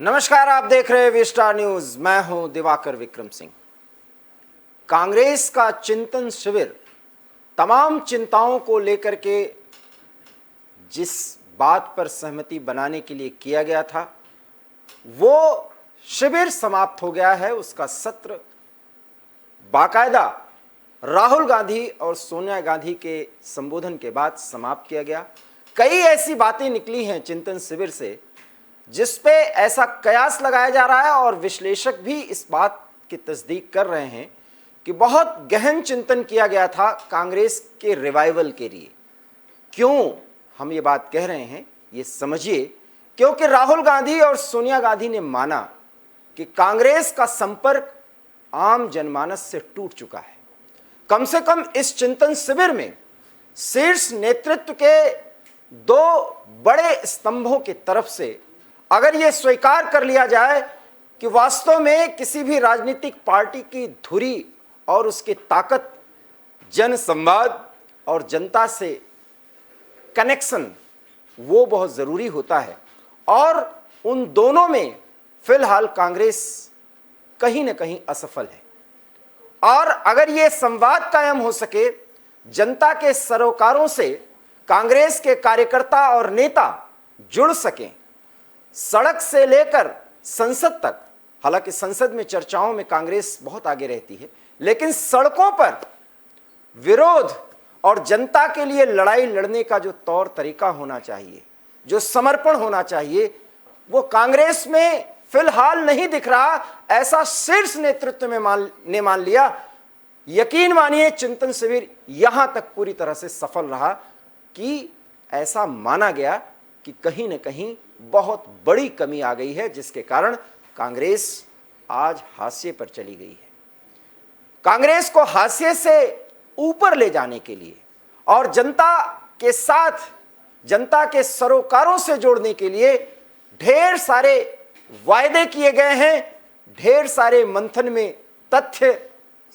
नमस्कार, आप देख रहे हैं वी स्टार न्यूज। मैं हूं दिवाकर विक्रम सिंह। कांग्रेस का चिंतन शिविर तमाम चिंताओं को लेकर के जिस बात पर सहमति बनाने के लिए किया गया था, वो शिविर समाप्त हो गया है। उसका सत्र बाकायदा राहुल गांधी और सोनिया गांधी के संबोधन के बाद समाप्त किया गया। कई ऐसी बातें निकली हैं चिंतन शिविर से जिस पे ऐसा कयास लगाया जा रहा है और विश्लेषक भी इस बात की तस्दीक कर रहे हैं कि बहुत गहन चिंतन किया गया था कांग्रेस के रिवाइवल के लिए। क्यों हम ये बात कह रहे हैं, ये समझिए। क्योंकि राहुल गांधी और सोनिया गांधी ने माना कि कांग्रेस का संपर्क आम जनमानस से टूट चुका है। कम से कम इस चिंतन शिविर में शीर्ष नेतृत्व के दो बड़े स्तंभों की तरफ से अगर ये स्वीकार कर लिया जाए कि वास्तव में किसी भी राजनीतिक पार्टी की धुरी और उसकी ताकत जन संवाद और जनता से कनेक्शन वो बहुत ज़रूरी होता है, और उन दोनों में फिलहाल कांग्रेस कहीं ना कहीं असफल है। और अगर ये संवाद कायम हो सके, जनता के सरोकारों से कांग्रेस के कार्यकर्ता और नेता जुड़ सकें, सड़क से लेकर संसद तक। हालांकि संसद में चर्चाओं में कांग्रेस बहुत आगे रहती है, लेकिन सड़कों पर विरोध और जनता के लिए लड़ाई लड़ने का जो तौर तरीका होना चाहिए, जो समर्पण होना चाहिए, वो कांग्रेस में फिलहाल नहीं दिख रहा। ऐसा शीर्ष नेतृत्व में मान लिया। यकीन मानिए, चिंतन शिविर यहां तक पूरी तरह से सफल रहा कि ऐसा माना गया कि कहीं न कहीं बहुत बड़ी कमी आ गई है, जिसके कारण कांग्रेस आज हाशिए पर चली गई है। कांग्रेस को हाशिए से ऊपर ले जाने के लिए और जनता के साथ, जनता के सरोकारों से जोड़ने के लिए ढेर सारे वायदे किए गए हैं, ढेर सारे मंथन में तथ्य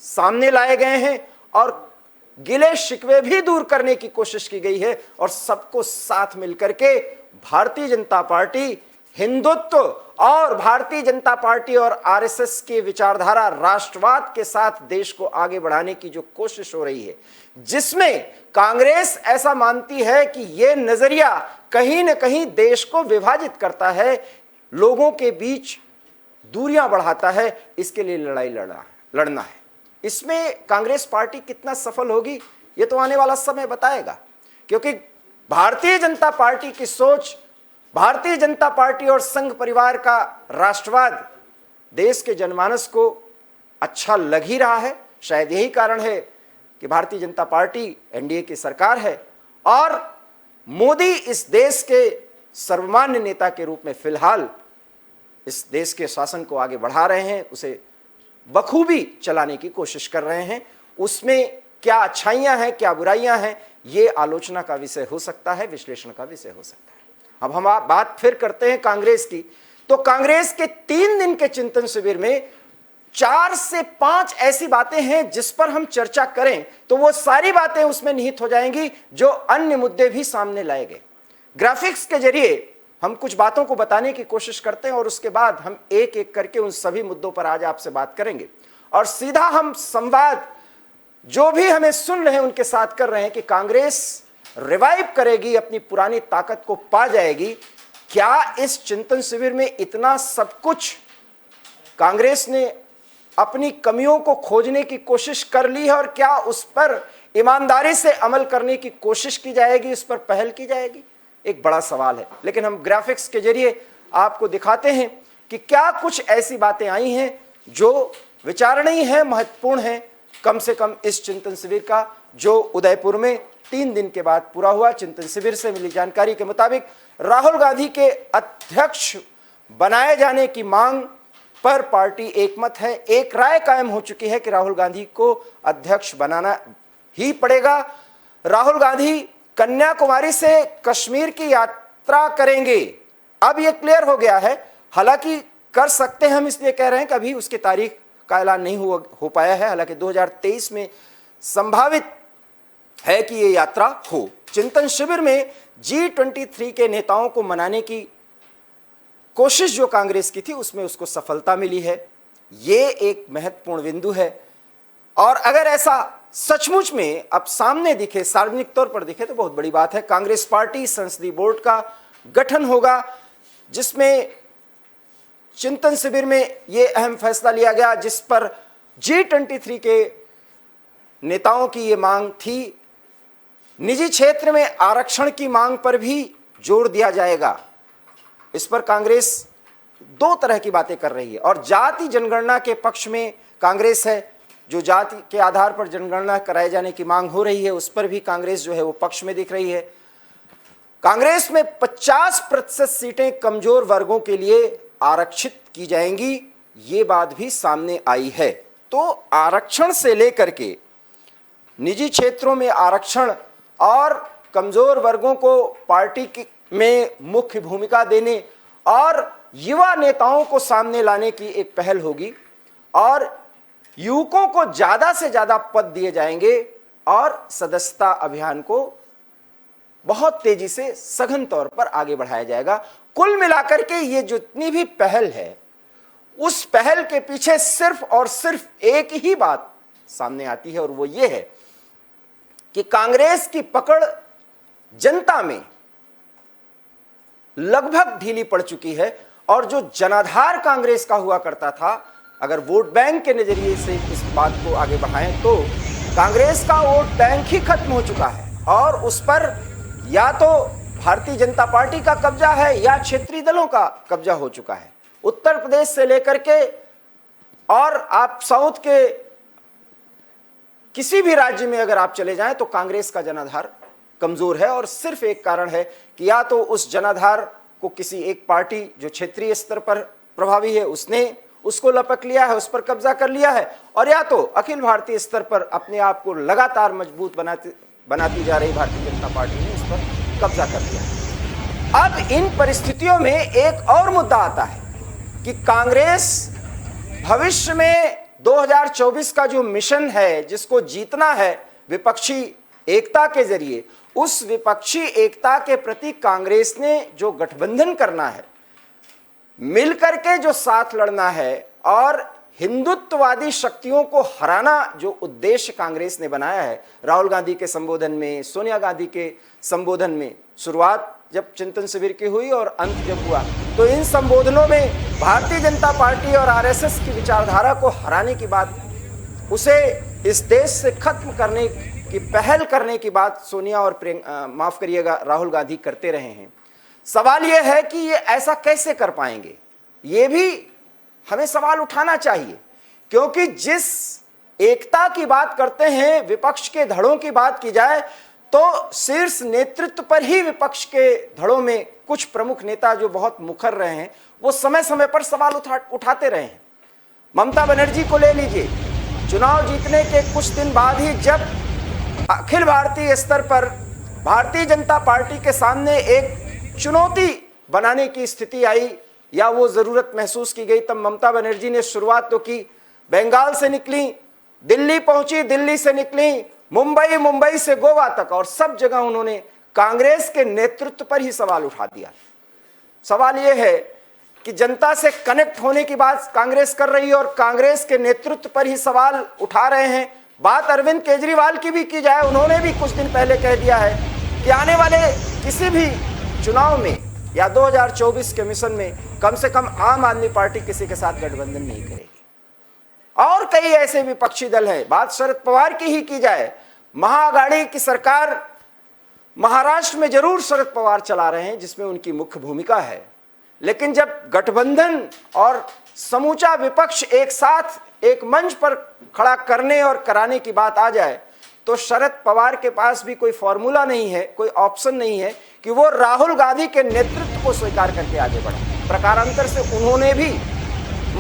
सामने लाए गए हैं और गिले शिकवे भी दूर करने की कोशिश की गई है। और सबको साथ मिलकर के भारतीय जनता पार्टी हिंदुत्व और भारतीय जनता पार्टी और आरएसएस की विचारधारा राष्ट्रवाद के साथ देश को आगे बढ़ाने की जो कोशिश हो रही है, जिसमें कांग्रेस ऐसा मानती है कि यह नजरिया कहीं न कहीं देश को विभाजित करता है, लोगों के बीच दूरियां बढ़ाता है, इसके लिए लड़ाई लड़ना है। इसमें कांग्रेस पार्टी कितना सफल होगी, ये तो आने वाला समय बताएगा। क्योंकि भारतीय जनता पार्टी की सोच, भारतीय जनता पार्टी और संघ परिवार का राष्ट्रवाद देश के जनमानस को अच्छा लग ही रहा है। शायद यही कारण है कि भारतीय जनता पार्टी एनडीए की सरकार है और मोदी इस देश के सर्वमान्य नेता के रूप में फिलहाल इस देश के शासन को आगे बढ़ा रहे हैं, उसे बखूबी चलाने की कोशिश कर रहे हैं। उसमें क्या अच्छाइयां हैं, क्या बुराइयां हैं, ये आलोचना का विषय हो सकता है, विश्लेषण का विषय हो सकता है। अब हम बात फिर करते हैं कांग्रेस की। तो कांग्रेस के 3 दिन के चिंतन शिविर में 4 से 5 ऐसी बातें हैं जिस पर हम चर्चा करें तो वो सारी बातें उसमें निहित हो जाएंगी जो अन्य मुद्दे भी सामने लाए गए। ग्राफिक्स के जरिए हम कुछ बातों को बताने की कोशिश करते हैं और उसके बाद हम एक एक करके उन सभी मुद्दों पर आज आपसे बात करेंगे और सीधा हम संवाद जो भी हमें सुन रहे हैं उनके साथ कर रहे हैं कि कांग्रेस रिवाइव करेगी, अपनी पुरानी ताकत को पा जाएगी। क्या इस चिंतन शिविर में इतना सब कुछ कांग्रेस ने अपनी कमियों को खोजने की कोशिश कर ली है और क्या उस पर ईमानदारी से अमल करने की कोशिश की जाएगी, उस पर पहल की जाएगी, एक बड़ा सवाल है। लेकिन हम ग्राफिक्स के जरिए आपको दिखाते हैं कि क्या कुछ ऐसी बातें आई हैं जो विचारणीय हैं, महत्वपूर्ण हैं। कम से कम इस चिंतन शिविर का जो उदयपुर में 3 दिन के बाद पूरा हुआ, चिंतन शिविर से मिली जानकारी के मुताबिक राहुल गांधी के अध्यक्ष बनाए जाने की मांग पर पार्टी एकमत है। एक राय कायम हो चुकी है कि राहुल गांधी को अध्यक्ष बनाना ही पड़ेगा। राहुल गांधी कन्याकुमारी से कश्मीर की यात्रा करेंगे, अब यह क्लियर हो गया है। हालांकि कर सकते हैं, हम इसलिए कह रहे हैं कि अभी उसकी तारीख का ऐलान नहीं हो पाया है। हालांकि 2023 में संभावित है कि यह यात्रा हो। चिंतन शिविर में G23 के नेताओं को मनाने की कोशिश जो कांग्रेस की थी उसमें उसको सफलता मिली है। ये एक महत्वपूर्ण बिंदु है। और अगर ऐसा सचमुच में अब सामने दिखे, सार्वजनिक तौर पर दिखे, तो बहुत बड़ी बात है। कांग्रेस पार्टी संसदीय बोर्ड का गठन होगा, जिसमें चिंतन शिविर में यह अहम फैसला लिया गया, जिस पर G23 के नेताओं की ये मांग थी। निजी क्षेत्र में आरक्षण की मांग पर भी जोर दिया जाएगा। इस पर कांग्रेस दो तरह की बातें कर रही है, और जाति जनगणना के पक्ष में कांग्रेस है। जो जाति के आधार पर जनगणना कराए जाने की मांग हो रही है, उस पर भी कांग्रेस जो है वो पक्ष में दिख रही है। कांग्रेस में 50% सीटें कमजोर वर्गों के लिए आरक्षित की जाएंगी, ये बात भी सामने आई है। तो आरक्षण से लेकर के निजी क्षेत्रों में आरक्षण और कमजोर वर्गों को पार्टी में मुख्य भूमिका देने और युवा नेताओं को सामने लाने की एक पहल होगी, और युवकों को ज्यादा से ज्यादा पद दिए जाएंगे, और सदस्यता अभियान को बहुत तेजी से सघन तौर पर आगे बढ़ाया जाएगा। कुल मिलाकर के ये जितनी भी पहल है, उस पहल के पीछे सिर्फ और सिर्फ एक ही बात सामने आती है, और वो ये है कि कांग्रेस की पकड़ जनता में लगभग ढीली पड़ चुकी है। और जो जनाधार कांग्रेस का हुआ करता था, अगर वोट बैंक के नजरिए से इस बात को आगे बढ़ाएं, तो कांग्रेस का वोट बैंक ही खत्म हो चुका है, और उस पर या तो भारतीय जनता पार्टी का कब्जा है या क्षेत्रीय दलों का कब्जा हो चुका है। उत्तर प्रदेश से लेकर के और आप साउथ के किसी भी राज्य में अगर आप चले जाएं, तो कांग्रेस का जनाधार कमजोर है। और सिर्फ एक कारण है कि या तो उस जनाधार को किसी एक पार्टी जो क्षेत्रीय स्तर पर प्रभावी है उसने उसको लपक लिया है, उस पर कब्जा कर लिया है, और या तो अखिल भारतीय स्तर पर अपने आप को लगातार मजबूत बनाती जा रही भारतीय जनता पार्टी ने उस पर कब्जा कर लिया है। अब इन परिस्थितियों में एक और मुद्दा आता है कि कांग्रेस भविष्य में 2024 का जो मिशन है, जिसको जीतना है विपक्षी एकता के जरिए, उस विपक्षी एकता के प्रति कांग्रेस ने जो गठबंधन करना है, मिलकर के जो साथ लड़ना है, और हिंदुत्ववादी शक्तियों को हराना जो उद्देश्य कांग्रेस ने बनाया है, राहुल गांधी के संबोधन में, सोनिया गांधी के संबोधन में, शुरुआत जब चिंतन शिविर की हुई और अंत जब हुआ, तो इन संबोधनों में भारतीय जनता पार्टी और आरएसएस की विचारधारा को हराने की बात, उसे इस देश से खत्म करने की पहल करने की बात सोनिया और माफ करिएगा राहुल गांधी करते रहे हैं। सवाल यह है कि ये ऐसा कैसे कर पाएंगे, ये भी हमें सवाल उठाना चाहिए, क्योंकि जिस एकता की बात करते हैं, विपक्ष के धड़ों की बात की जाए, तो शीर्ष नेतृत्व पर ही विपक्ष के धड़ों में कुछ प्रमुख नेता जो बहुत मुखर रहे हैं, वो समय समय पर सवाल उठाते रहे हैं। ममता बनर्जी को ले लीजिए, चुनाव जीतने के कुछ दिन बाद ही जब अखिल भारतीय स्तर पर भारतीय जनता पार्टी के सामने एक चुनौती बनाने की स्थिति आई या वो जरूरत महसूस की गई, तब ममता बनर्जी ने शुरुआत तो की, बंगाल से निकली, दिल्ली पहुंची, दिल्ली से निकली मुंबई, मुंबई से गोवा तक, और सब जगह उन्होंने कांग्रेस के नेतृत्व पर ही सवाल उठा दिया। सवाल यह है कि जनता से कनेक्ट होने की बात कांग्रेस कर रही है और कांग्रेस के नेतृत्व पर ही सवाल उठा रहे हैं। बात अरविंद केजरीवाल की भी की जाए, उन्होंने भी कुछ दिन पहले कह दिया है कि आने वाले किसी भी चुनाव में या 2024 के मिशन में कम से कम आम आदमी पार्टी किसी के साथ गठबंधन नहीं करेगी। और कई ऐसे विपक्षी दल हैं, बात शरद पवार की ही की जाए, महाआघाड़ी की सरकार महाराष्ट्र में जरूर शरद पवार चला रहे हैं जिसमें उनकी मुख्य भूमिका है, लेकिन जब गठबंधन और समूचा विपक्ष एक साथ एक मंच पर खड़ा करने और कराने की बात आ जाए, तो शरद पवार के पास भी कोई फॉर्मूला नहीं है, कोई ऑप्शन नहीं है कि वो राहुल गांधी के नेतृत्व को स्वीकार करके आगे बढ़े। प्रकारांतर से उन्होंने भी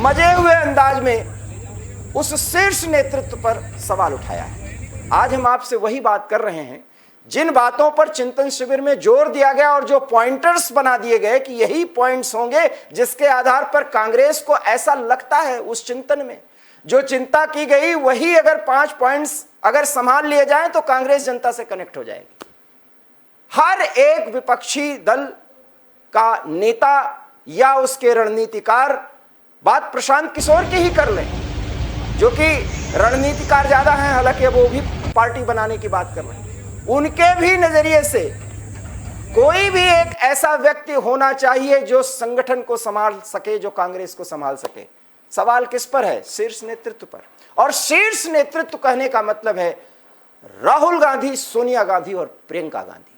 मजे हुए अंदाज में उस शीर्ष नेतृत्व पर सवाल उठाया है। आज हम आपसे वही बात कर रहे हैं जिन बातों पर चिंतन शिविर में जोर दिया गया और जो पॉइंटर्स बना दिए गए कि यही पॉइंट्स होंगे जिसके आधार पर कांग्रेस को ऐसा लगता है, उस चिंतन में जो चिंता की गई वही अगर 5 पॉइंट्स अगर संभाल लिए जाएं तो कांग्रेस जनता से कनेक्ट हो जाएगी। हर एक विपक्षी दल का नेता या उसके रणनीतिकार बात प्रशांत किशोर की ही कर लें, जो कि रणनीतिकार ज्यादा हैं, हालांकि वो भी पार्टी बनाने की बात कर रहे हैं, उनके भी नजरिए से कोई भी एक ऐसा व्यक्ति होना चाहिए जो संगठन को संभाल सके, जो कांग्रेस को संभाल सके। सवाल किस पर है? शीर्ष नेतृत्व पर। और शीर्ष नेतृत्व कहने का मतलब है राहुल गांधी, सोनिया गांधी और प्रियंका गांधी।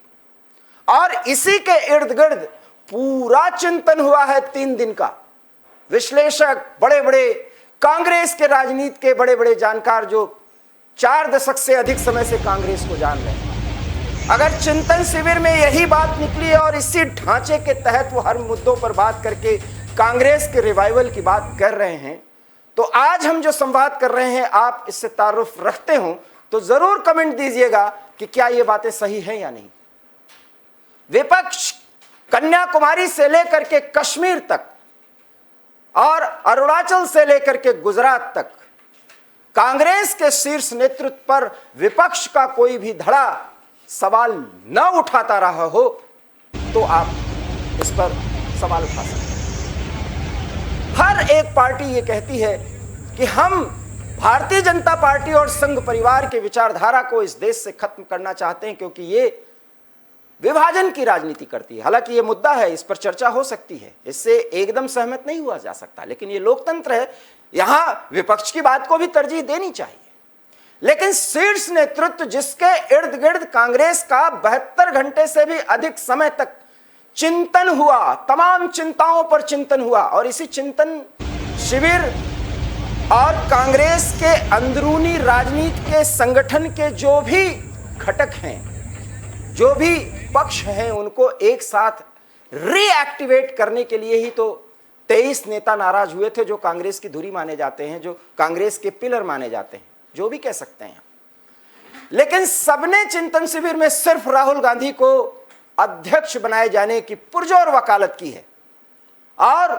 और इसी के इर्द गिर्द पूरा चिंतन हुआ है 3 दिन का। विश्लेषक, बड़े बड़े कांग्रेस के राजनीति के बड़े बड़े जानकार, जो 4 दशक से अधिक समय से कांग्रेस को जान रहे हैं, अगर चिंतन शिविर में यही बात निकली है और इसी ढांचे के तहत वो हर मुद्दों पर बात करके कांग्रेस के रिवाइवल की बात कर रहे हैं, तो आज हम जो संवाद कर रहे हैं, आप इससे तारुफ रखते हो तो जरूर कमेंट दीजिएगा कि क्या ये बातें सही हैं या नहीं। विपक्ष कन्याकुमारी से लेकर के कश्मीर तक और अरुणाचल से लेकर के गुजरात तक कांग्रेस के शीर्ष नेतृत्व पर विपक्ष का कोई भी धड़ा सवाल न उठाता रहा हो तो आप इस पर सवाल उठा सकते हैं। हर एक पार्टी ये कहती है कि हम भारतीय जनता पार्टी और संघ परिवार के विचारधारा को इस देश से खत्म करना चाहते हैं, क्योंकि ये विभाजन की राजनीति करती है। हालांकि ये मुद्दा है, इस पर चर्चा हो सकती है, इससे एकदम सहमत नहीं हुआ जा सकता, लेकिन ये लोकतंत्र है, यहां विपक्ष की बात को भी तरजीह देनी चाहिए। लेकिन शीर्ष नेतृत्व जिसके इर्द गिर्द कांग्रेस का 72 घंटे से भी अधिक समय तक चिंतन हुआ, तमाम चिंताओं पर चिंतन हुआ, और इसी चिंतन शिविर और कांग्रेस के अंदरूनी राजनीति के संगठन के जो भी घटक हैं, जो भी पक्ष हैं, उनको एक साथ रीएक्टिवेट करने के लिए ही तो 23 नेता नाराज हुए थे, जो कांग्रेस की धुरी माने जाते हैं, जो कांग्रेस के पिलर माने जाते हैं, जो भी कह सकते हैं। लेकिन सबने चिंतन शिविर में सिर्फ राहुल गांधी को अध्यक्ष बनाए जाने की पुरजोर वकालत की है, और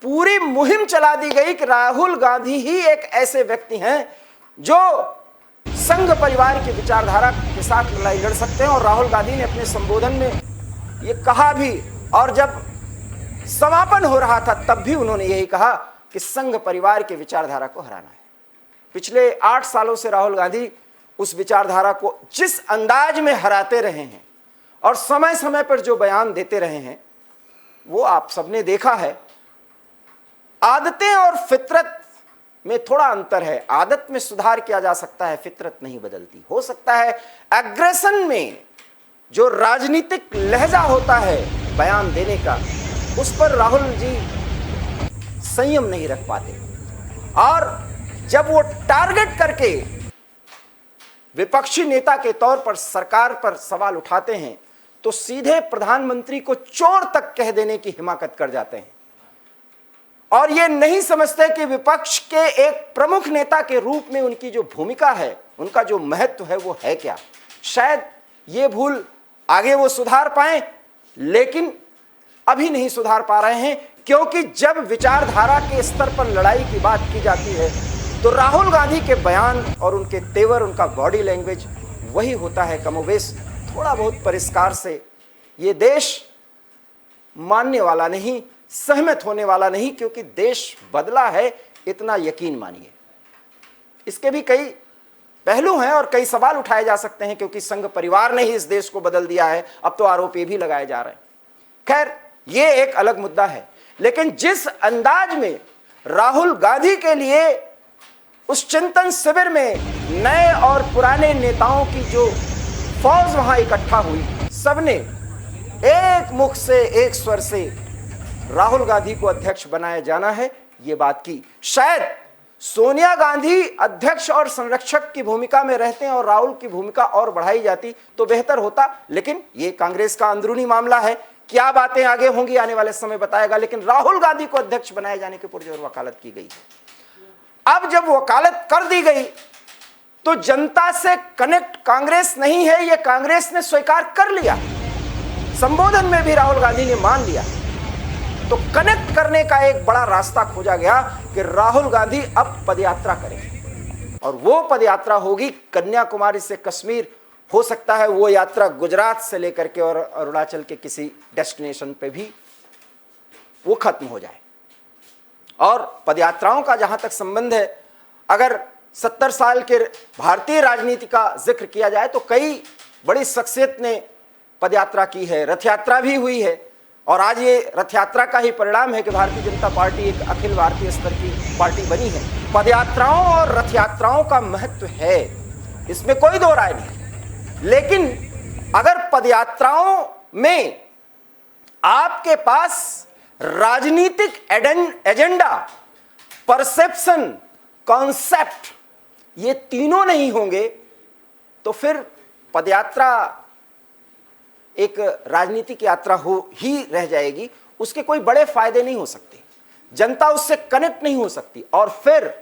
पूरी मुहिम चला दी गई कि राहुल गांधी ही एक ऐसे व्यक्ति हैं जो संघ परिवार की विचारधारा के साथ लड़ाई लड़ सकते हैं। और राहुल गांधी ने अपने संबोधन में ये कहा भी, और जब समापन हो रहा था तब भी उन्होंने यही कहा कि संघ परिवार की विचारधारा को हराना है। पिछले 8 सालों से राहुल गांधी उस विचारधारा को जिस अंदाज में हराते रहे हैं और समय समय पर जो बयान देते रहे हैं, वो आप सबने देखा है। आदतें और फितरत में थोड़ा अंतर है। आदत में सुधार किया जा सकता है, फितरत नहीं बदलती। हो सकता है एग्रेशन में जो राजनीतिक लहजा होता है बयान देने का, उस पर राहुल जी संयम नहीं रख पाते, और जब वो टारगेट करके विपक्षी नेता के तौर पर सरकार पर सवाल उठाते हैं तो सीधे प्रधानमंत्री को चोर तक कह देने की हिमाकत कर जाते हैं, और ये नहीं समझते कि विपक्ष के एक प्रमुख नेता के रूप में उनकी जो भूमिका है, उनका जो महत्व है, वो है क्या। शायद ये भूल आगे वो सुधार पाए, लेकिन अभी नहीं सुधार पा रहे हैं, क्योंकि जब विचारधारा के स्तर पर लड़ाई की बात की जाती है तो राहुल गांधी के बयान और उनके तेवर, उनका बॉडी लैंग्वेज वही होता है कमोबेश थोड़ा बहुत परिष्कार से। ये देश मानने वाला नहीं, सहमत होने वाला नहीं, क्योंकि देश बदला है, इतना यकीन मानिए। इसके भी कई पहलू हैं और कई सवाल उठाए जा सकते हैं, क्योंकि संघ परिवार ने ही इस देश को बदल दिया है, अब तो आरोप भी लगाए जा रहे हैं। खैर, ये एक अलग मुद्दा है। लेकिन जिस अंदाज में राहुल गांधी के लिए उस चिंतन शिविर में नए और पुराने नेताओं की जो फौज वहां इकट्ठा हुई, सबने एक मुख से, एक स्वर से राहुल गांधी को अध्यक्ष बनाया जाना है, ये बात की। शायद सोनिया गांधी अध्यक्ष और संरक्षक की भूमिका में रहते हैं और राहुल की भूमिका और बढ़ाई जाती तो बेहतर होता, लेकिन ये कांग्रेस का अंदरूनी मामला है। क्या बातें आगे होंगी आने वाले समय बताएगा, लेकिन राहुल गांधी को अध्यक्ष बनाए जाने की पुरजोर वकालत की गई। अब जब वकालत कर दी गई तो जनता से कनेक्ट कांग्रेस नहीं है, यह कांग्रेस ने स्वीकार कर लिया। संबोधन में भी राहुल गांधी ने मान लिया। तो कनेक्ट करने का एक बड़ा रास्ता खोजा गया कि राहुल गांधी अब पदयात्रा करेंगे, और वो पदयात्रा होगी कन्याकुमारी से कश्मीर। हो सकता है वो यात्रा गुजरात से लेकर के और अरुणाचल के किसी डेस्टिनेशन पे भी वो खत्म हो जाए। और पदयात्राओं का जहां तक संबंध है, अगर 70 साल के भारतीय राजनीति का जिक्र किया जाए तो कई बड़ी शख्सियत ने पदयात्रा की है, रथ यात्रा भी हुई है, और आज ये रथ यात्रा का ही परिणाम है कि भारतीय जनता पार्टी एक अखिल भारतीय स्तर की पार्टी बनी है। पदयात्राओं और रथ यात्राओं का महत्व है, इसमें कोई दो राय नहीं। लेकिन अगर पदयात्राओं में आपके पास राजनीतिक एजेंडा, परसेप्शन, कॉन्सेप्ट, ये तीनों नहीं होंगे तो फिर पदयात्रा एक राजनीतिक यात्रा हो ही रह जाएगी, उसके कोई बड़े फायदे नहीं हो सकते, जनता उससे कनेक्ट नहीं हो सकती। और फिर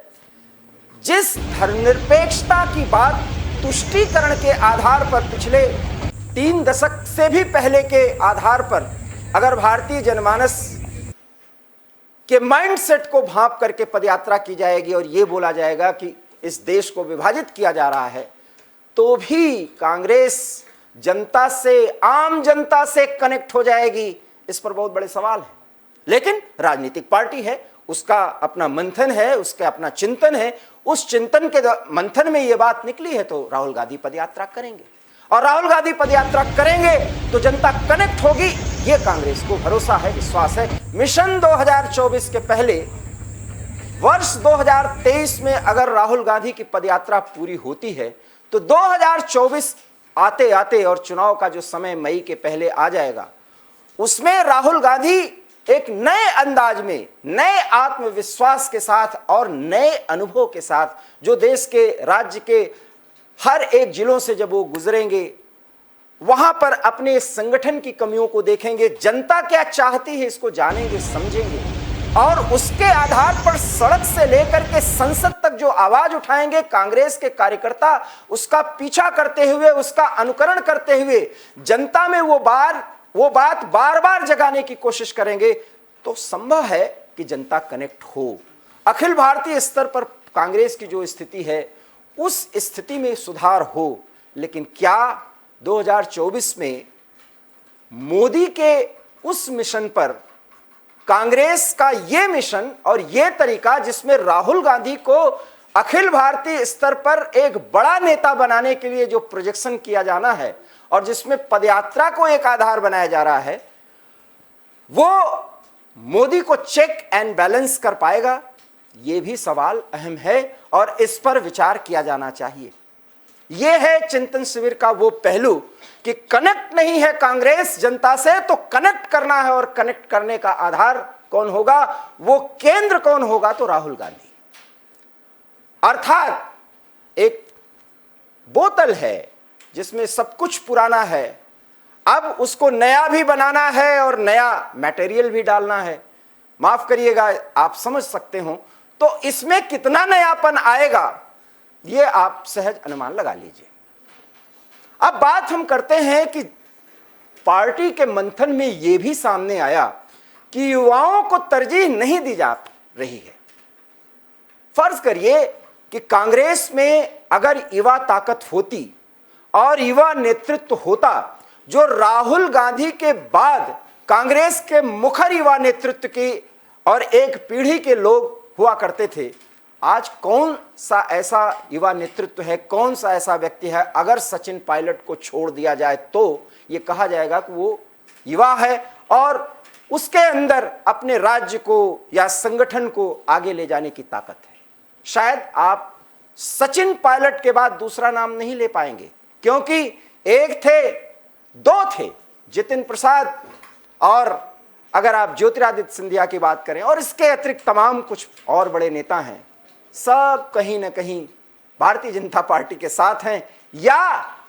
जिस धर्मनिरपेक्षता की बात तुष्टीकरण के आधार पर पिछले 3 दशक से भी पहले के आधार पर अगर भारतीय जनमानस के माइंडसेट को भांप करके पदयात्रा की जाएगी और यह बोला जाएगा कि इस देश को विभाजित किया जा रहा है, तो भी कांग्रेस जनता से, आम जनता से कनेक्ट हो जाएगी, इस पर बहुत बड़े सवाल हैं। लेकिन राजनीतिक पार्टी है, उसका अपना मंथन है, उसका अपना चिंतन है, उस चिंतन के मंथन में यह बात निकली है तो राहुल गांधी पदयात्रा करेंगे, और राहुल गांधी पदयात्रा करेंगे तो जनता कनेक्ट होगी, यह कांग्रेस को भरोसा है, विश्वास है। मिशन 2024 के पहले वर्ष 2023 में अगर राहुल गांधी की पदयात्रा पूरी होती है तो 2024 आते आते और चुनाव का जो समय मई के पहले आ जाएगा, उसमें राहुल गांधी एक नए अंदाज में, नए आत्मविश्वास के साथ और नए अनुभव के साथ, जो देश के, राज्य के हर एक जिलों से जब वो गुजरेंगे, वहां पर अपने संगठन की कमियों को देखेंगे, जनता क्या चाहती है इसको जानेंगे, समझेंगे, और उसके आधार पर सड़क से लेकर के संसद तक जो आवाज उठाएंगे कांग्रेस के कार्यकर्ता, उसका पीछा करते हुए, उसका अनुकरण करते हुए जनता में वो बात बार बार जगाने की कोशिश करेंगे, तो संभव है कि जनता कनेक्ट हो। अखिल भारतीय स्तर पर कांग्रेस की जो स्थिति है, उस स्थिति में सुधार हो। लेकिन क्या 2024 में मोदी के उस मिशन पर कांग्रेस का यह मिशन और यह तरीका, जिसमें राहुल गांधी को अखिल भारतीय स्तर पर एक बड़ा नेता बनाने के लिए जो प्रोजेक्शन किया जाना है और जिसमें पदयात्रा को एक आधार बनाया जा रहा है, वो मोदी को चेक एंड बैलेंस कर पाएगा? यह भी सवाल अहम है और इस पर विचार किया जाना चाहिए। यह है चिंतन शिविर का वो पहलू कि कनेक्ट नहीं है कांग्रेस जनता से, तो कनेक्ट करना है, और कनेक्ट करने का आधार कौन होगा, वो केंद्र कौन होगा, तो राहुल गांधी। अर्थात एक बोतल है जिसमें सब कुछ पुराना है, अब उसको नया भी बनाना है और नया मटेरियल भी डालना है। माफ करिएगा, आप समझ सकते हो, तो इसमें कितना नयापन आएगा ये आप सहज अनुमान लगा लीजिए। अब बात हम करते हैं कि पार्टी के मंथन में यह भी सामने आया कि युवाओं को तरजीह नहीं दी जा रही है। फर्ज करिए कि कांग्रेस में अगर युवा ताकत होती और युवा नेतृत्व होता, जो राहुल गांधी के बाद कांग्रेस के मुखर युवा नेतृत्व की और एक पीढ़ी के लोग हुआ करते थे, आज कौन सा ऐसा युवा नेतृत्व है, कौन सा ऐसा व्यक्ति है, अगर सचिन पायलट को छोड़ दिया जाए तो ये कहा जाएगा कि वो युवा है और उसके अंदर अपने राज्य को या संगठन को आगे ले जाने की ताकत है। शायद आप सचिन पायलट के बाद दूसरा नाम नहीं ले पाएंगे, क्योंकि एक थे, दो थे, जितिन प्रसाद, और अगर आप ज्योतिरादित्य सिंधिया की बात करें, और इसके अतिरिक्त तमाम कुछ और बड़े नेता हैं, सब कहीं ना कहीं भारतीय जनता पार्टी के साथ हैं या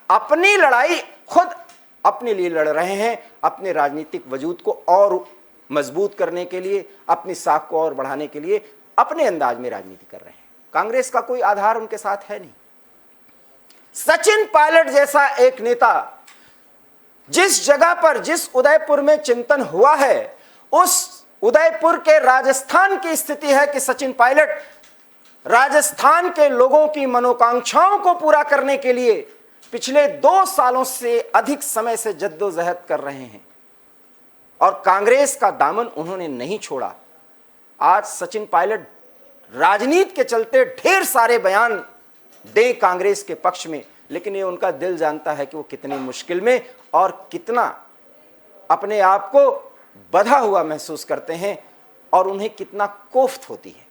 अपनी लड़ाई खुद अपने लिए लड़ रहे हैं, अपने राजनीतिक वजूद को और मजबूत करने के लिए, अपनी साख को और बढ़ाने के लिए अपने अंदाज में राजनीति कर रहे हैं। कांग्रेस का कोई आधार उनके साथ है नहीं। सचिन पायलट जैसा एक नेता जिस जगह पर, जिस उदयपुर में चिंतन हुआ है, उस उदयपुर के राजस्थान की स्थिति है कि सचिन पायलट राजस्थान के लोगों की मनोकांक्षाओं को पूरा करने के लिए पिछले 2 सालों से अधिक समय से जद्दोजहद कर रहे हैं। और कांग्रेस का दामन उन्होंने नहीं छोड़ा। आज सचिन पायलट राजनीति के चलते ढेर सारे बयान दें कांग्रेस के पक्ष में, लेकिन ये उनका दिल जानता है कि वो कितनी मुश्किल में और कितना अपने आप को बंधा हुआ महसूस करते हैं और उन्हें कितना कोफ्त होती है।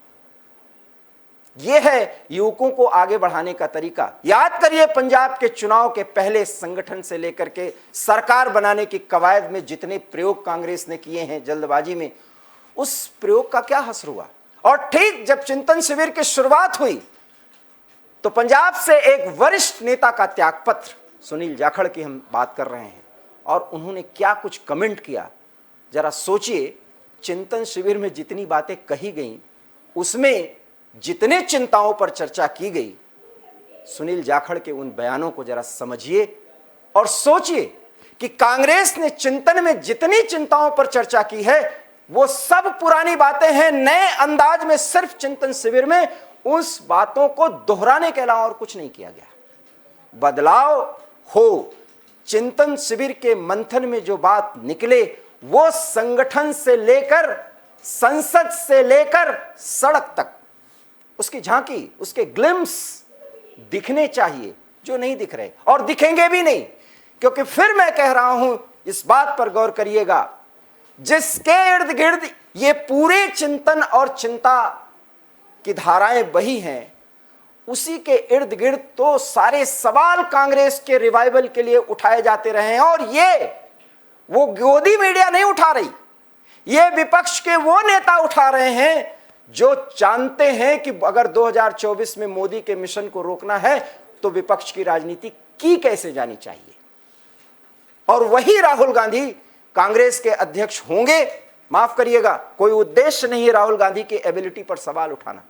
यह है युवकों को आगे बढ़ाने का तरीका। याद करिए पंजाब के चुनाव के पहले संगठन से लेकर के सरकार बनाने की कवायद में जितने प्रयोग कांग्रेस ने किए हैं जल्दबाजी में, उस प्रयोग का क्या असर हुआ। और ठीक जब चिंतन शिविर की शुरुआत हुई तो पंजाब से एक वरिष्ठ नेता का त्यागपत्र, सुनील जाखड़ की हम बात कर रहे हैं, और उन्होंने क्या कुछ कमेंट किया। जरा सोचिए, चिंतन शिविर में जितनी बातें कही गई उसमें जितने चिंताओं पर चर्चा की गई, सुनील जाखड़ के उन बयानों को जरा समझिए और सोचिए कि कांग्रेस ने चिंतन में जितनी चिंताओं पर चर्चा की है वो सब पुरानी बातें हैं। नए अंदाज में सिर्फ चिंतन शिविर में उस बातों को दोहराने के अलावा और कुछ नहीं किया गया। बदलाव हो, चिंतन शिविर के मंथन में जो बात निकले वो संगठन से लेकर संसद से लेकर सड़क तक उसकी झांकी, उसके ग्लिम्स दिखने चाहिए, जो नहीं दिख रहे और दिखेंगे भी नहीं। क्योंकि फिर मैं कह रहा हूं, इस बात पर गौर करिएगा, जिसके इर्द गिर्द ये पूरे चिंतन और चिंता की धाराएं बही हैं, उसी के इर्द गिर्द तो सारे सवाल कांग्रेस के रिवाइवल के लिए उठाए जाते रहे हैं। और ये वो गोदी मीडिया नहीं उठा रही, ये विपक्ष के वो नेता उठा रहे हैं जो जानते हैं कि अगर 2024 में मोदी के मिशन को रोकना है तो विपक्ष की राजनीति की कैसे जानी चाहिए। और वही राहुल गांधी कांग्रेस के अध्यक्ष होंगे। माफ करिएगा, कोई उद्देश्य नहीं है राहुल गांधी की एबिलिटी पर सवाल उठाना,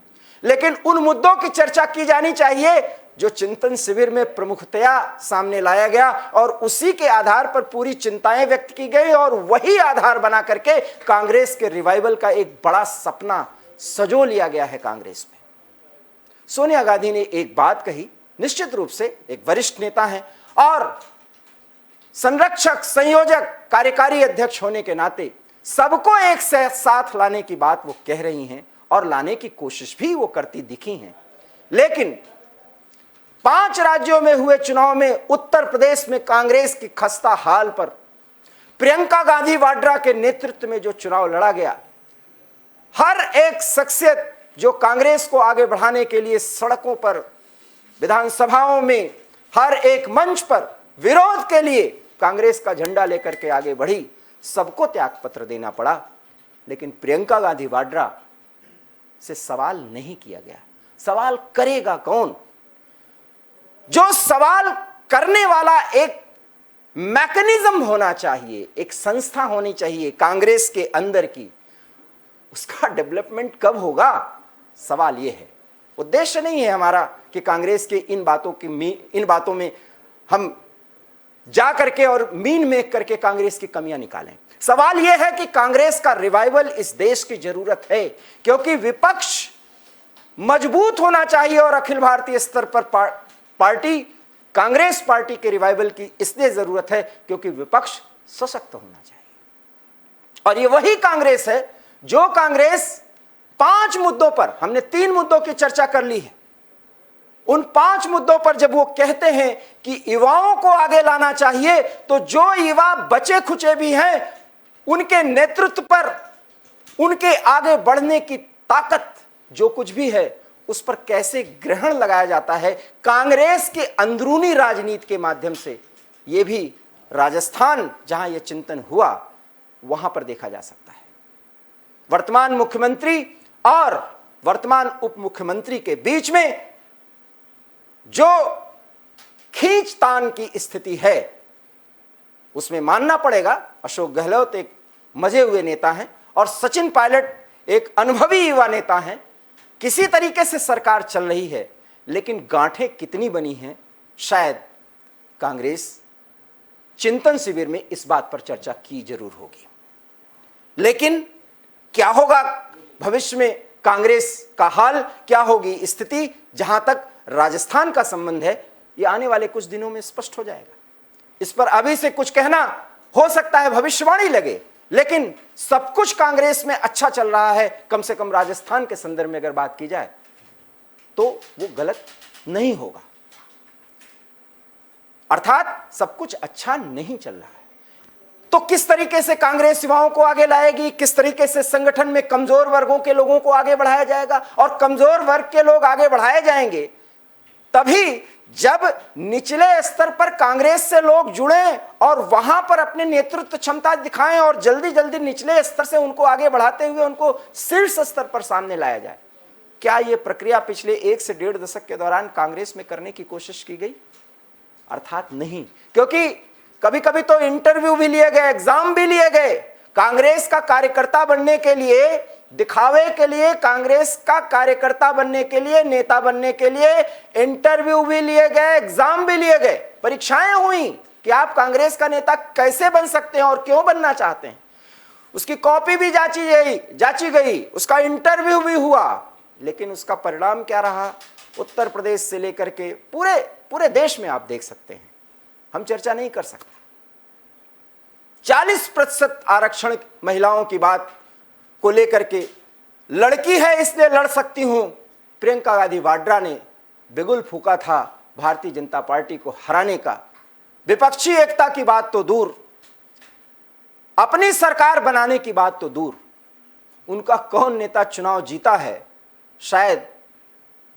लेकिन उन मुद्दों की चर्चा की जानी चाहिए जो चिंतन शिविर में प्रमुखतया सामने लाया गया और उसी के आधार पर पूरी चिंताएं व्यक्त की गई और वही आधार बना करके कांग्रेस के रिवाइवल का एक बड़ा सपना सजो लिया गया है कांग्रेस में। सोनिया गांधी ने एक बात कही, निश्चित रूप से एक वरिष्ठ नेता हैं और संरक्षक, संयोजक, कार्यकारी अध्यक्ष होने के नाते सबको एक साथ लाने की बात वो कह रही हैं और लाने की कोशिश भी वो करती दिखी हैं। लेकिन 5 राज्यों में हुए चुनाव में उत्तर प्रदेश में कांग्रेस की खस्ता हाल पर प्रियंका गांधी वाड्रा के नेतृत्व में जो चुनाव लड़ा गया, हर एक शख्सियत जो कांग्रेस को आगे बढ़ाने के लिए सड़कों पर, विधानसभाओं में, हर एक मंच पर विरोध के लिए कांग्रेस का झंडा लेकर के आगे बढ़ी, सबको त्यागपत्र देना पड़ा। लेकिन प्रियंका गांधी वाड्रा से सवाल नहीं किया गया। सवाल करेगा कौन? जो सवाल करने वाला एक मैकेनिज्म होना चाहिए, एक संस्था होनी चाहिए कांग्रेस के अंदर की, उसका डेवलपमेंट कब होगा? सवाल यह है। उद्देश्य नहीं है हमारा कि कांग्रेस के इन बातों में हम जा करके और मीन मेक करके कांग्रेस की कमियां निकालें। सवाल यह है कि कांग्रेस का रिवाइवल इस देश की जरूरत है, क्योंकि विपक्ष मजबूत होना चाहिए और अखिल भारतीय स्तर पर पार्टी, कांग्रेस पार्टी के रिवाइवल की इसलिए जरूरत है क्योंकि विपक्ष सशक्त होना चाहिए। और ये वही कांग्रेस है जो कांग्रेस 5 मुद्दों पर, हमने 3 मुद्दों की चर्चा कर ली है, उन 5 मुद्दों पर जब वो कहते हैं कि युवाओं को आगे लाना चाहिए, तो जो युवा बचे खुचे भी हैं उनके नेतृत्व पर, उनके आगे बढ़ने की ताकत जो कुछ भी है उस पर कैसे ग्रहण लगाया जाता है कांग्रेस के अंदरूनी राजनीति के माध्यम से, यह भी राजस्थान जहां यह चिंतन हुआ वहां पर देखा जा सकता है। वर्तमान मुख्यमंत्री और वर्तमान उप मुख्यमंत्री के बीच में जो खींचतान की स्थिति है उसमें मानना पड़ेगा अशोक गहलोत एक मजे हुए नेता हैं और सचिन पायलट एक अनुभवी युवा नेता हैं। किसी तरीके से सरकार चल रही है, लेकिन गांठें कितनी बनी हैं शायद कांग्रेस चिंतन शिविर में इस बात पर चर्चा की जरूर होगी। लेकिन क्या होगा भविष्य में कांग्रेस का हाल, क्या होगी स्थिति, जहां तक राजस्थान का संबंध है, यह आने वाले कुछ दिनों में स्पष्ट हो जाएगा। इस पर अभी से कुछ कहना हो सकता है भविष्यवाणी लगे, लेकिन सब कुछ कांग्रेस में अच्छा चल रहा है, कम से कम राजस्थान के संदर्भ में अगर बात की जाए तो वो गलत नहीं होगा। अर्थात सब कुछ अच्छा नहीं चल रहा है। तो किस तरीके से कांग्रेस युवाओं को आगे लाएगी, किस तरीके से संगठन में कमजोर वर्गों के लोगों को आगे बढ़ाया जाएगा, और कमजोर वर्ग के लोग आगे बढ़ाए जाएंगे तभी जब निचले स्तर पर कांग्रेस से लोग जुड़े और वहां पर अपने नेतृत्व क्षमता दिखाएं और जल्दी जल्दी निचले स्तर से उनको आगे बढ़ाते हुए उनको शीर्ष स्तर पर सामने लाया जाए। क्या यह प्रक्रिया पिछले 1 से 1.5 दशक के दौरान कांग्रेस में करने की कोशिश की गई? अर्थात नहीं, क्योंकि कभी कभी तो इंटरव्यू भी लिए गए, एग्जाम भी लिए गए। कांग्रेस का कार्यकर्ता बनने के लिए, दिखावे के लिए, कांग्रेस का कार्यकर्ता बनने के लिए, नेता बनने के लिए इंटरव्यू भी लिए गए, एग्जाम भी लिए गए, परीक्षाएं हुई कि आप कांग्रेस का नेता कैसे बन सकते हैं और क्यों बनना चाहते हैं। उसकी कॉपी भी जांची गई, उसका इंटरव्यू भी हुआ, लेकिन उसका परिणाम क्या रहा? उत्तर प्रदेश से लेकर के पूरे देश में आप देख सकते हैं, हम चर्चा नहीं कर सकते। 40% आरक्षण महिलाओं की बात को लेकर के, लड़की है इसलिए लड़ सकती हूं, प्रियंका गांधी वाड्रा ने बिगुल फूका था भारतीय जनता पार्टी को हराने का। विपक्षी एकता की बात तो दूर, अपनी सरकार बनाने की बात तो दूर, उनका कौन नेता चुनाव जीता है शायद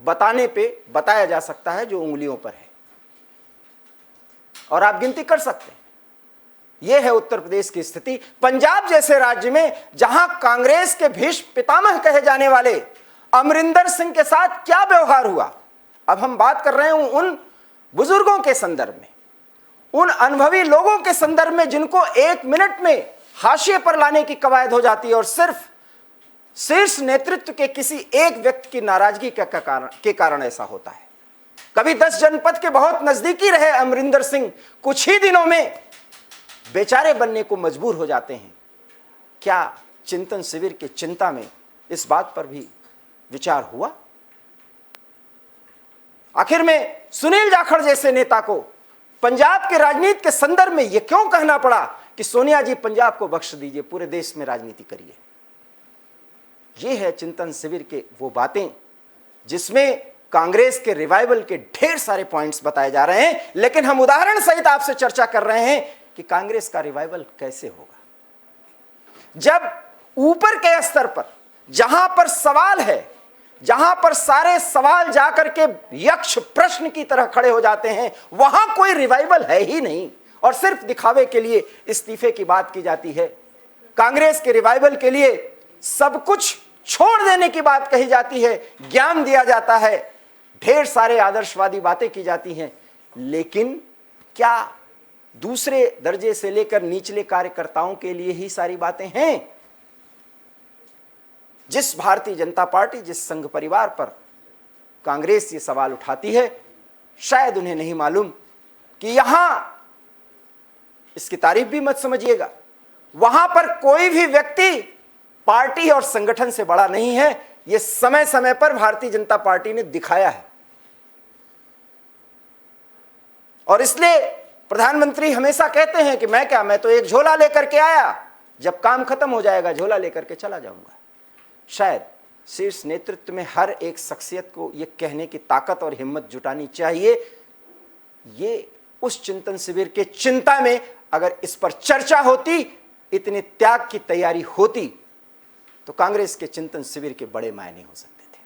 बताने पे बताया जा सकता है जो उंगलियों पर है, और आप गिनती कर सकते हैं। यह है उत्तर प्रदेश की स्थिति। पंजाब जैसे राज्य में जहां कांग्रेस के भीष्म पितामह कहे जाने वाले अमरिंदर सिंह के साथ क्या व्यवहार हुआ। अब हम बात कर रहे हैं उन बुजुर्गों के संदर्भ में, उन अनुभवी लोगों के संदर्भ में जिनको 1 मिनट में हाशिए पर लाने की कवायद हो जाती है और सिर्फ शीर्ष नेतृत्व के किसी एक व्यक्ति की नाराजगी के कारण ऐसा होता है। कभी 10 जनपद के बहुत नजदीकी रहे अमरिंदर सिंह, कुछ ही दिनों में बेचारे बनने को मजबूर हो जाते हैं। क्या चिंतन शिविर की चिंता में इस बात पर भी विचार हुआ? आखिर में सुनील जाखड़ जैसे नेता को पंजाब के राजनीति के संदर्भ में यह क्यों कहना पड़ा कि सोनिया जी पंजाब को बख्श दीजिए, पूरे देश में राजनीति करिए? यह है चिंतन शिविर के वो बातें जिसमें कांग्रेस के रिवाइवल के ढेर सारे पॉइंट्स बताए जा रहे हैं, लेकिन हम उदाहरण सहित आपसे चर्चा कर रहे हैं कि कांग्रेस का रिवाइवल कैसे होगा। जब ऊपर के स्तर पर जहां पर सवाल है, जहां पर सारे सवाल जाकर के यक्ष प्रश्न की तरह खड़े हो जाते हैं, वहां कोई रिवाइवल है ही नहीं और सिर्फ दिखावे के लिए इस्तीफे की बात की जाती है। कांग्रेस के रिवाइवल के लिए सब कुछ छोड़ देने की बात कही जाती है, ज्ञान दिया जाता है, ढेर सारे आदर्शवादी बातें की जाती हैं, लेकिन क्या दूसरे दर्जे से लेकर निचले कार्यकर्ताओं के लिए ही सारी बातें हैं? जिस भारतीय जनता पार्टी, जिस संघ परिवार पर कांग्रेस ये सवाल उठाती है, शायद उन्हें नहीं मालूम कि यहां, इसकी तारीफ भी मत समझिएगा, वहां पर कोई भी व्यक्ति पार्टी और संगठन से बड़ा नहीं है। यह समय समय पर भारतीय जनता पार्टी ने दिखाया है, और इसलिए प्रधानमंत्री हमेशा कहते हैं कि मैं तो एक झोला लेकर के आया, जब काम खत्म हो जाएगा झोला लेकर के चला जाऊंगा। शायद शीर्ष नेतृत्व में हर एक शख्सियत को यह कहने की ताकत और हिम्मत जुटानी चाहिए। ये उस चिंतन शिविर के चिंता में अगर इस पर चर्चा होती, इतने त्याग की तैयारी होती, तो कांग्रेस के चिंतन शिविर के बड़े मायने हो सकते थे।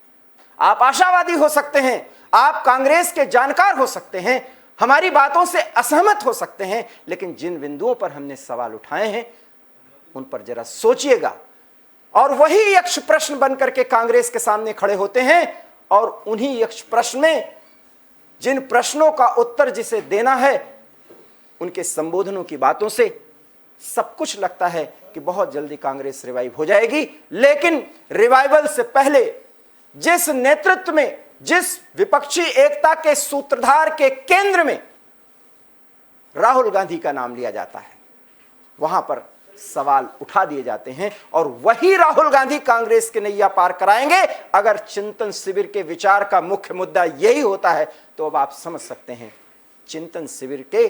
आप आशावादी हो सकते हैं, आप कांग्रेस के जानकार हो सकते हैं, हमारी बातों से असहमत हो सकते हैं, लेकिन जिन बिंदुओं पर हमने सवाल उठाए हैं उन पर जरा सोचिएगा। और वही यक्ष प्रश्न बनकर के कांग्रेस के सामने खड़े होते हैं, और उन्हीं यक्ष प्रश्न में जिन प्रश्नों का उत्तर जिसे देना है, उनके संबोधनों की बातों से सब कुछ लगता है कि बहुत जल्दी कांग्रेस रिवाइव हो जाएगी। लेकिन रिवाइवल से पहले जिस नेतृत्व में, जिस विपक्षी एकता के सूत्रधार के केंद्र में राहुल गांधी का नाम लिया जाता है, वहां पर सवाल उठा दिए जाते हैं, और वही राहुल गांधी कांग्रेस के नैया पार कराएंगे। अगर चिंतन शिविर के विचार का मुख्य मुद्दा यही होता है, तो अब आप समझ सकते हैं चिंतन शिविर के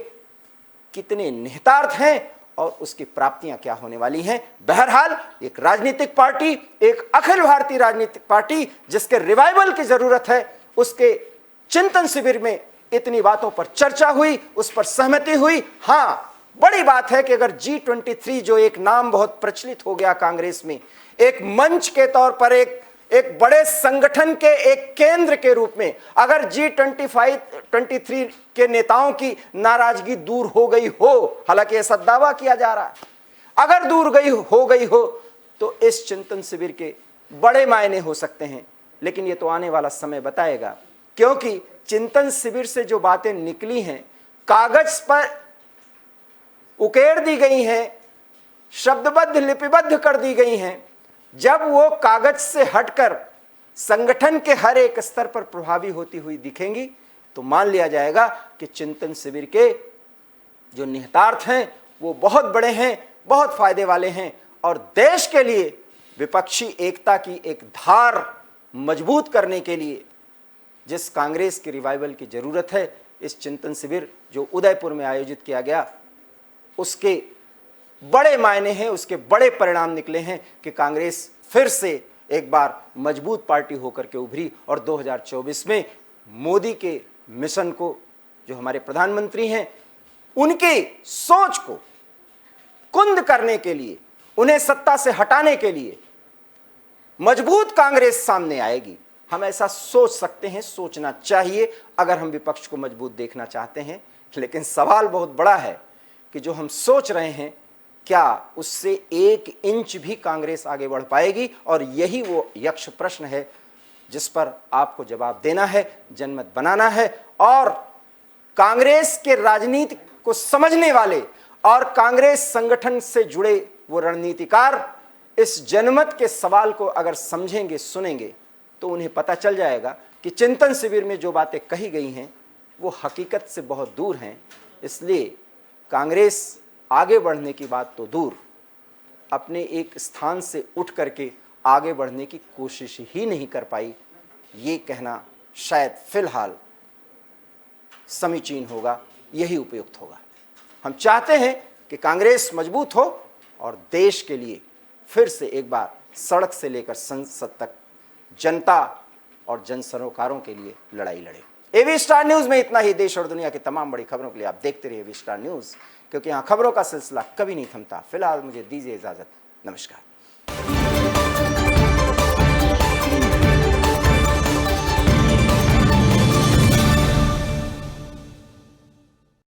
कितने निहितार्थ हैं और उसकी प्राप्तियां क्या होने वाली हैं। बहरहाल एक राजनीतिक पार्टी, एक अखिल भारतीय राजनीतिक पार्टी जिसके रिवाइवल की जरूरत है, उसके चिंतन शिविर में इतनी बातों पर चर्चा हुई, उस पर सहमति हुई। हां, बड़ी बात है कि अगर G23 जो एक नाम बहुत प्रचलित हो गया कांग्रेस में, एक मंच के तौर पर एक बड़े संगठन के एक केंद्र के रूप में, अगर G23 के नेताओं की नाराजगी दूर हो गई हो, हालांकि ऐसा दावा किया जा रहा है, अगर दूर हो गई हो तो इस चिंतन शिविर के बड़े मायने हो सकते हैं। लेकिन यह तो आने वाला समय बताएगा, क्योंकि चिंतन शिविर से जो बातें निकली हैं, कागज पर उकेर दी गई हैं, शब्दबद्ध लिपिबद्ध कर दी गई हैं, जब वो कागज से हटकर संगठन के हर एक स्तर पर प्रभावी होती हुई दिखेंगी तो मान लिया जाएगा कि चिंतन शिविर के जो निहितार्थ हैं वो बहुत बड़े हैं, बहुत फायदे वाले हैं, और देश के लिए विपक्षी एकता की एक धार मजबूत करने के लिए जिस कांग्रेस की रिवाइवल की जरूरत है, इस चिंतन शिविर जो उदयपुर में आयोजित किया गया उसके बड़े मायने हैं, उसके बड़े परिणाम निकले हैं कि कांग्रेस फिर से एक बार मजबूत पार्टी होकर के उभरी और 2024 में मोदी के मिशन को, जो हमारे प्रधानमंत्री हैं, उनकी सोच को कुंद करने के लिए, उन्हें सत्ता से हटाने के लिए मजबूत कांग्रेस सामने आएगी। हम ऐसा सोच सकते हैं, सोचना चाहिए अगर हम विपक्ष को मजबूत देखना चाहते हैं। लेकिन सवाल बहुत बड़ा है कि जो हम सोच रहे हैं, क्या उससे 1 इंच भी कांग्रेस आगे बढ़ पाएगी? और यही वो यक्ष प्रश्न है जिस पर आपको जवाब देना है, जनमत बनाना है, और कांग्रेस के राजनीति को समझने वाले और कांग्रेस संगठन से जुड़े वो रणनीतिकार इस जनमत के सवाल को अगर समझेंगे, सुनेंगे, तो उन्हें पता चल जाएगा कि चिंतन शिविर में जो बातें कही गई हैं वो हकीकत से बहुत दूर हैं। इसलिए कांग्रेस आगे बढ़ने की बात तो दूर, अपने एक स्थान से उठ करके आगे बढ़ने की कोशिश ही नहीं कर पाई। ये कहना शायद फिलहाल समीचीन होगा, यही उपयुक्त होगा। हम चाहते हैं कि कांग्रेस मजबूत हो और देश के लिए फिर से एक बार सड़क से लेकर संसद तक जनता और जन सरोकारों के लिए लड़ाई लड़े। एवी स्टार न्यूज में इतना ही। देश और दुनिया की तमाम बड़ी खबरों के लिए आप देखते रहिए एवी स्टार न्यूज, क्योंकि यहाँ खबरों का सिलसिला कभी नहीं थमता। फिलहाल मुझे दीजिए इजाजत, नमस्कार।